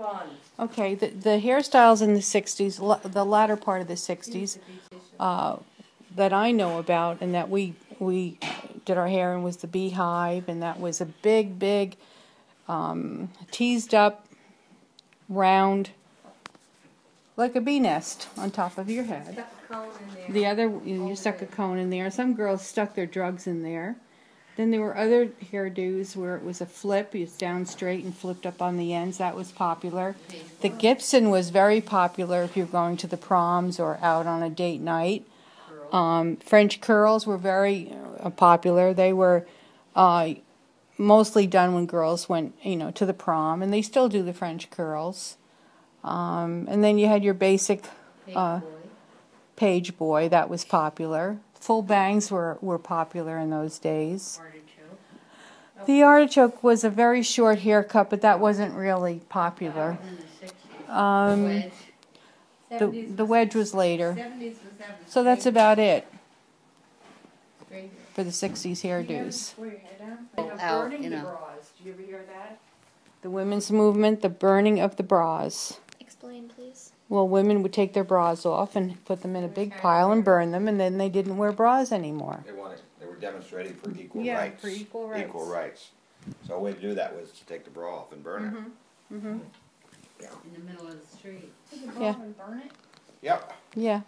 fun. Okay, the hairstyles in the 60s, the latter part of the 60s, that I know about and that we did our hair in was the beehive, and that was a big, teased up, round, like a bee nest on top of your head. Stuck a cone in there. The other, you stuck a cone in there. Some girls stuck their drugs in there. Then there were other hairdos where it was a flip. It's down straight and flipped up on the ends. That was popular. The Gibson was very popular if you're going to the proms or out on a date night. French curls were very popular. They were mostly done when girls went, to the prom, and they still do the French curls. And then you had your basic page boy. That was popular. Full bangs were popular in those days. Artichoke. The artichoke was a very short haircut, but that wasn't really popular. Wedge. The wedge was later. 70s was So that's about it for the 60s hairdos. Burning the bras. Do you ever hear that? The women's movement, the burning of the bras. Explain, please. Well, women would take their bras off and put them in a big pile and burn them, and then they didn't wear bras anymore. They were demonstrating for equal Yeah, rights. for equal rights. Equal rights. So a way to do that was to take the bra off and burn it. In the middle of the street. Yeah. And burn it? Yep. Yeah.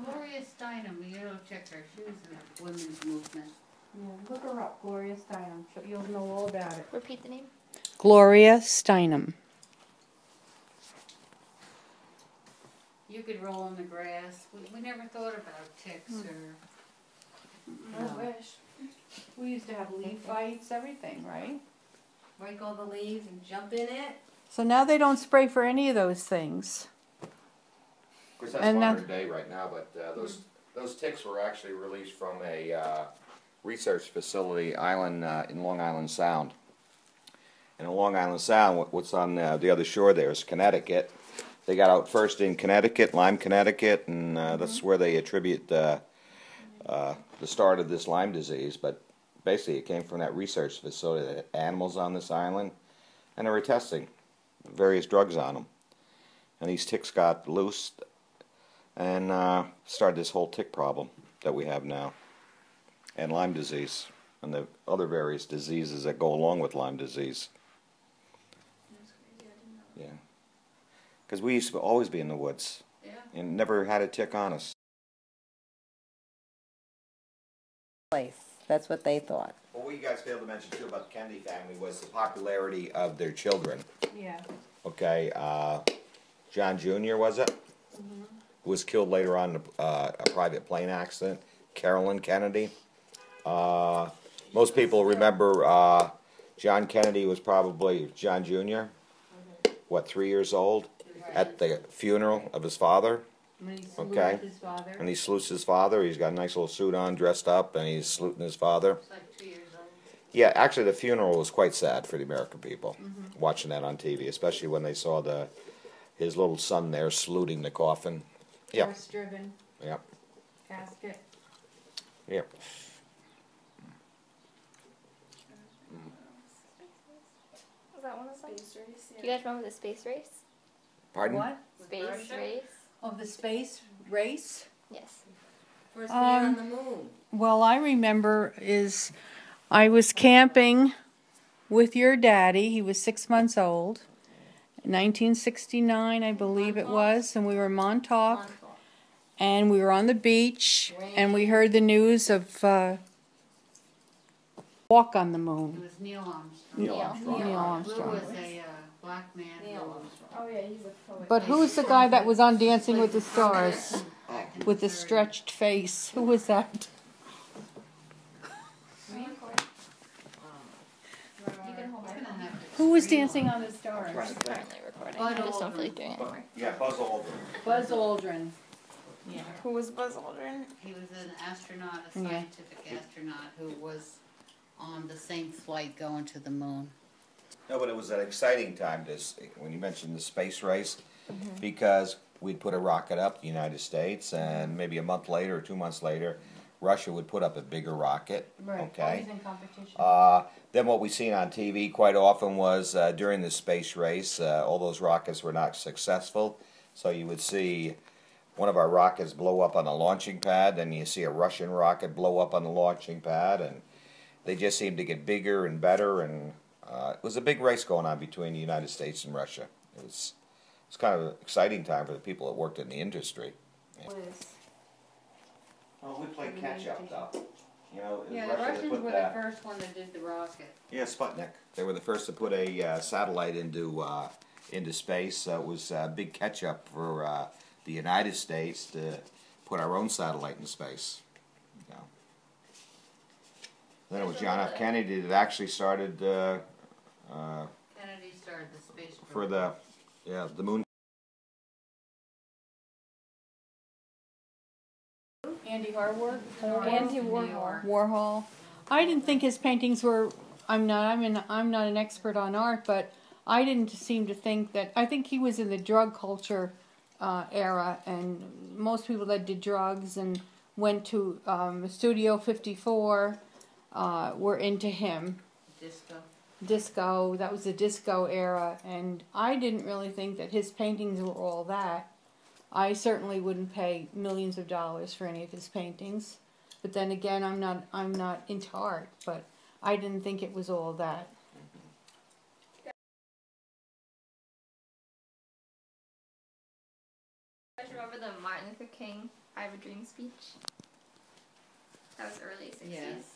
Gloria Steinem, you know, check her. She was in the women's movement. Yeah, look her up, Gloria Steinem. You'll know all about it. Repeat the name. Gloria Steinem. You could roll in the grass. We never thought about ticks or... I wish. We used to have leaf fights, everything, right? Rake all the leaves and jump in it. So now they don't spray for any of those things. Of course, that's And modern day right now, but those ticks were actually released from a research facility island in Long Island Sound. And in Long Island Sound, what's on the other shore there is Connecticut. They got out first in Connecticut, Lyme, Connecticut, and that's where they attribute the start of this Lyme disease. But basically, it came from that research facility that had animals on this island, and they were testing various drugs on them. And these ticks got loose and started this whole tick problem that we have now, and Lyme disease, and the other various diseases that go along with Lyme disease. Yeah. Because we used to always be in the woods, and never had a tick on us. That's what they thought. Well, what you guys failed to mention too about the Kennedy family was the popularity of their children. Yeah. Okay, John Jr. was it? Who was killed later on in a private plane accident. Carolyn Kennedy. Most people remember John Kennedy was probably John Jr. What, 3 years old? At the funeral of his father. Okay. And he salutes his father. He's got a nice little suit on, dressed up, and he's saluting his father. It's like 2 years old. Yeah, actually the funeral was quite sad for the American people, watching that on TV, especially when they saw his little son there saluting the coffin. Yep. Horse-driven. Yep. Casket. Yep. Was that one of them? Space race. Do you guys remember the space race? Pardon? What? Space race. Oh, the space race? Yes. First man on the moon. Well, I remember I was camping with your daddy. He was 6 months old. 1969, I believe it was, and we were in Montauk, and we were on the beach, and we heard the news of walk on the It moon. was Neil Armstrong. Neil Armstrong. Neil Blue Armstrong. was a black man. Neil Armstrong. Oh yeah, he's a poet. But who's the guy that was on Dancing with the Stars with the stretched face? Who was that? You can hold my phone. Who was Dancing on the Stars? It's currently recording. I just don't feel like doing it anymore. Yeah, Buzz Aldrin. Buzz Aldrin. Yeah. Who was Buzz Aldrin? He was an astronaut, a Yeah. scientific astronaut who was on the same flight going to the moon. No, but it was an exciting time when you mentioned the space race, because we'd put a rocket up the United States, and maybe a month later or 2 months later, Russia would put up a bigger rocket. Right. Okay. Always in competition. Then what we seen on TV quite often was during the space race, all those rockets were not successful. So you would see one of our rockets blow up on the launching pad, then you see a Russian rocket blow up on the launching pad, and they just seemed to get bigger and better. And it was a big race going on between the United States and Russia. It was kind of an exciting time for the people that worked in the industry. Yeah. Well, we played catch up though. You know, Yeah, the Russians were the first one that did the rocket. Yeah, Sputnik. They were the first to put a satellite into space. It was a big catch up for the United States to put our own satellite in space. You know. Then it was John F. Kennedy that actually started Kennedy started the space for program. the moon. Andy Warhol. Andy Warhol. Warhol. I didn't think his paintings were. I'm not an expert on art, but I didn't seem to think that. I think he was in the drug culture era, and most people that did drugs and went to Studio 54 were into him. Disco. That was the disco era, and I didn't really think that his paintings were all that. I certainly wouldn't pay millions of dollars for any of his paintings, but then again, I'm not into art. But I didn't think it was all that. You guys remember the Martin Luther King "I Have a Dream" speech? That was early 60s. Yes.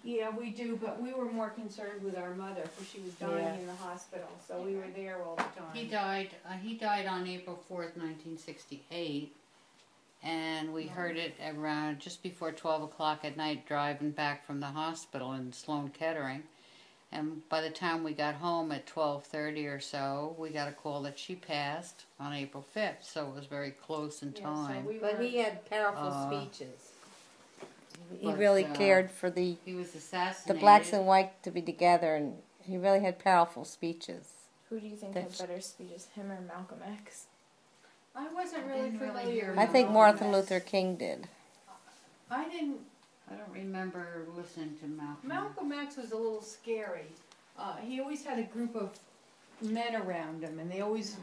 Yeah, we do, but we were more concerned with our mother because she was dying in the hospital, so we were there all the time. He died on April 4th, 1968, and we heard it around just before 12 o'clock at night driving back from the hospital in Sloan Kettering. And by the time we got home at 12:30 or so, we got a call that she passed on April 5th, so it was very close in time. But he had powerful speeches. He but, really cared for the he was assassinated. blacks and white to be together, and he really had powerful speeches. Who do you think had better speeches, him or Malcolm X? I wasn't I really didn't really familiar. hear I think Malcolm Martin Luther King did. I didn't. I don't remember listening to Malcolm. Malcolm X was a little scary. He always had a group of men around him, and they always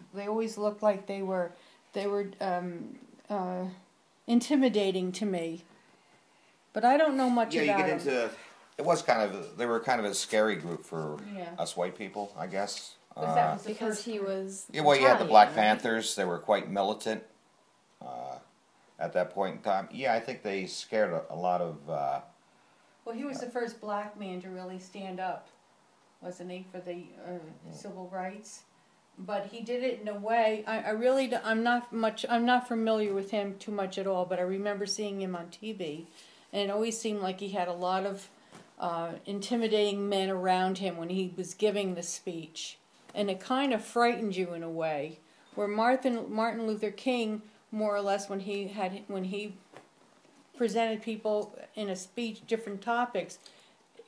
looked like they were intimidating to me. But I don't know much about you get into. It was they were kind of a scary group for Yeah. us white people, I guess. That was the Because first he group. was. Yeah, well, you had the Black Italian, right? Panthers. They were quite militant at that point in time. Yeah, I think they scared a lot of. Well, he was the first black man to really stand up, wasn't he, for the civil rights? But he did it in a way. I'm not familiar with him too much at all. But I remember seeing him on TV, and it always seemed like he had a lot of intimidating men around him when he was giving the speech, and it kind of frightened you in a way. Where Martin Luther King, more or less, when he presented people in a speech, different topics,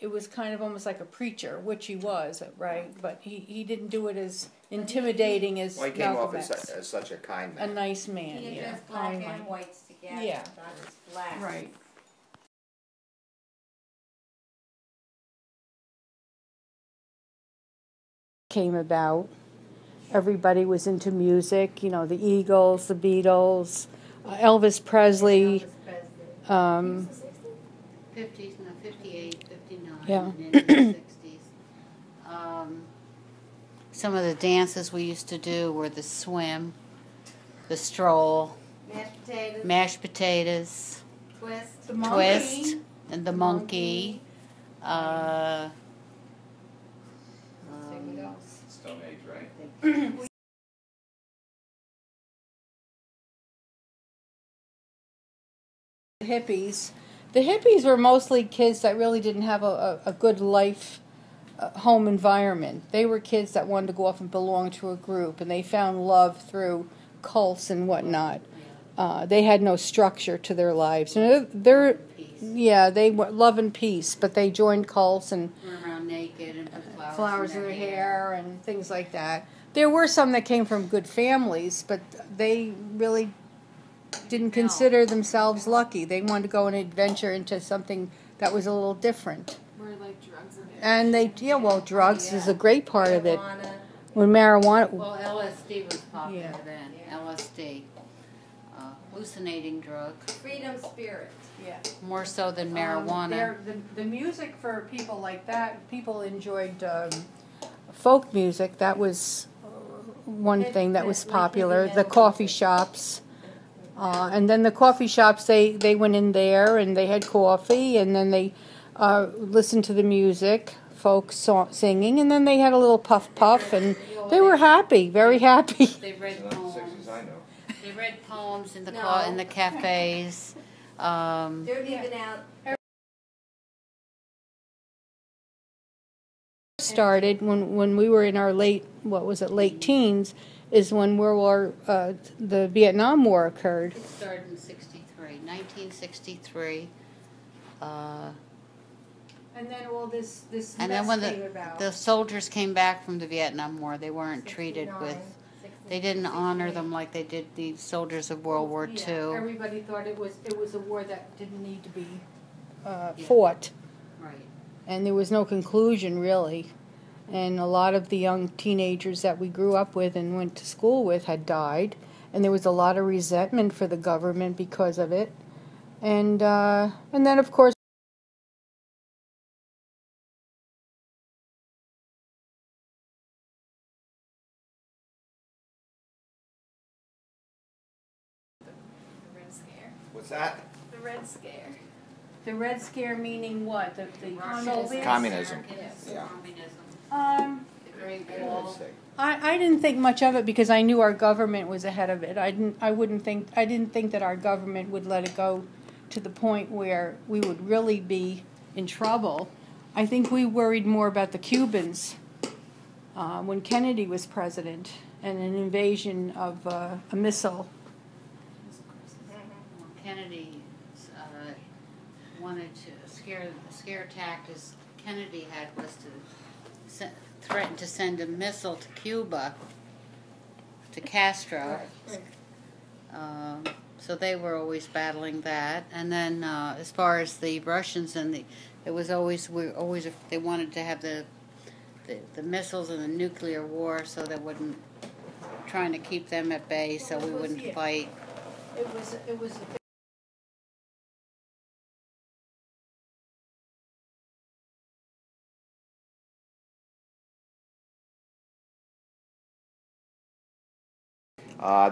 it was kind of almost like a preacher, which he was, right? But he didn't do it as intimidating as Well, he came off Malcolm X. as such a kind A man. nice man, He yeah. addressed black kind and man. whites together, Yeah. not just black. Right. Came about. Everybody was into music, the Eagles, the Beatles, Elvis Presley. 50s, no, 58, 59, Yeah. and into the 60s. Some of the dances we used to do were the swim, the stroll, mashed potatoes, Twist. The twist, and the monkey. Stone Age, right? Hippies. The hippies were mostly kids that really didn't have a good life, home environment. They were kids that wanted to go off and belong to a group, and they found love through cults and whatnot. They had no structure to their lives. And they were love and peace, but they joined cults and Run around naked and put flowers in their hair and things like that. There were some that came from good families, but they really didn't consider themselves lucky. They wanted to go on an adventure into something that was a little different. Were like drugs and Drugs is a great part of it. Marijuana. When marijuana, Well, LSD was popular Yeah. then. LSD, hallucinating drug, Freedom spirit. yeah. more so than marijuana. The music for people like that, people enjoyed folk music. That was one thing that was popular. The coffee shops. And then the coffee shops, they went in there and they had coffee, and then they listened to the music, folk singing, and then they had a little puff, and they were happy, very happy. They read Not the poems. 60s I know. They read poems in the No. in the cafes. They're giving out. Started when we were in our late teens, is when the Vietnam War occurred. It started in 1963. And then all this And then when the soldiers came back from the Vietnam War, they weren't treated with. They didn't honor them like they did the soldiers of World War II. Everybody thought it was a war that didn't need to be fought, Right. and there was no conclusion really. And a lot of the young teenagers that we grew up with and went to school with had died, and there was a lot of resentment for the government because of it. And then of course. The Red Scare. What's that? The Red Scare. The Red Scare meaning what? The Soviets? Communism. Yes, Yeah. communism. The Great Wall. I didn't think much of it because I knew our government was ahead of it. I didn't think that our government would let it go to the point where we would really be in trouble. I think we worried more about the Cubans when Kennedy was president, and an invasion of a missile. Kennedy wanted to scare tactics Kennedy had was to threaten to send a missile to Cuba, to Castro. So they were always battling that. And then as far as the Russians and they wanted to have the missiles and the nuclear war, so they wouldn't, trying to keep them at bay so we wouldn't fight. It was.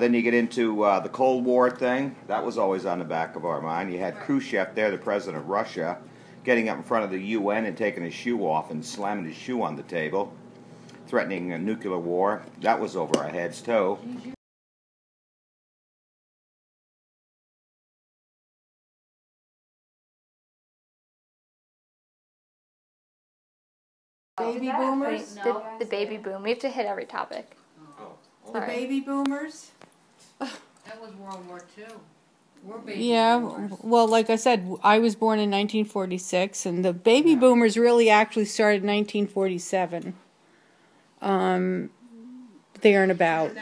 Then you get into the Cold War thing. That was always on the back of our mind. You had Khrushchev there, the president of Russia, getting up in front of the UN and taking his shoe off and slamming his shoe on the table, threatening a nuclear war. That was over our heads, too. Baby boomers? The baby boom. We have to hit every topic. The baby boomers? That was World War II. We're baby Yeah, boomers. well, like I said, I was born in 1946, and the baby boomers really actually started in 1947. There and about.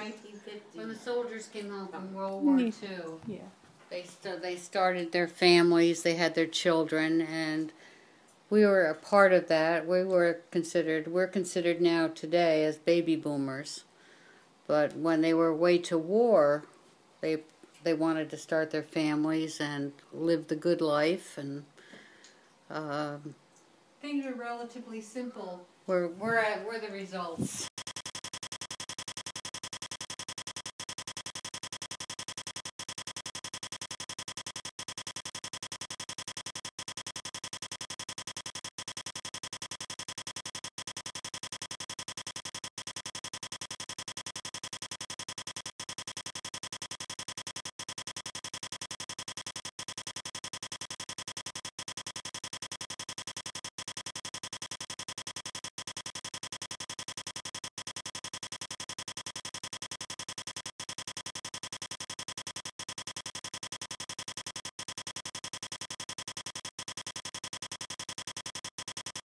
When the soldiers came home from World War II, Yeah. they started their families, they had their children, and we were a part of that. We're considered now today as baby boomers. But when they were away to war, they wanted to start their families and live the good life, and Things are relatively simple. we're the results.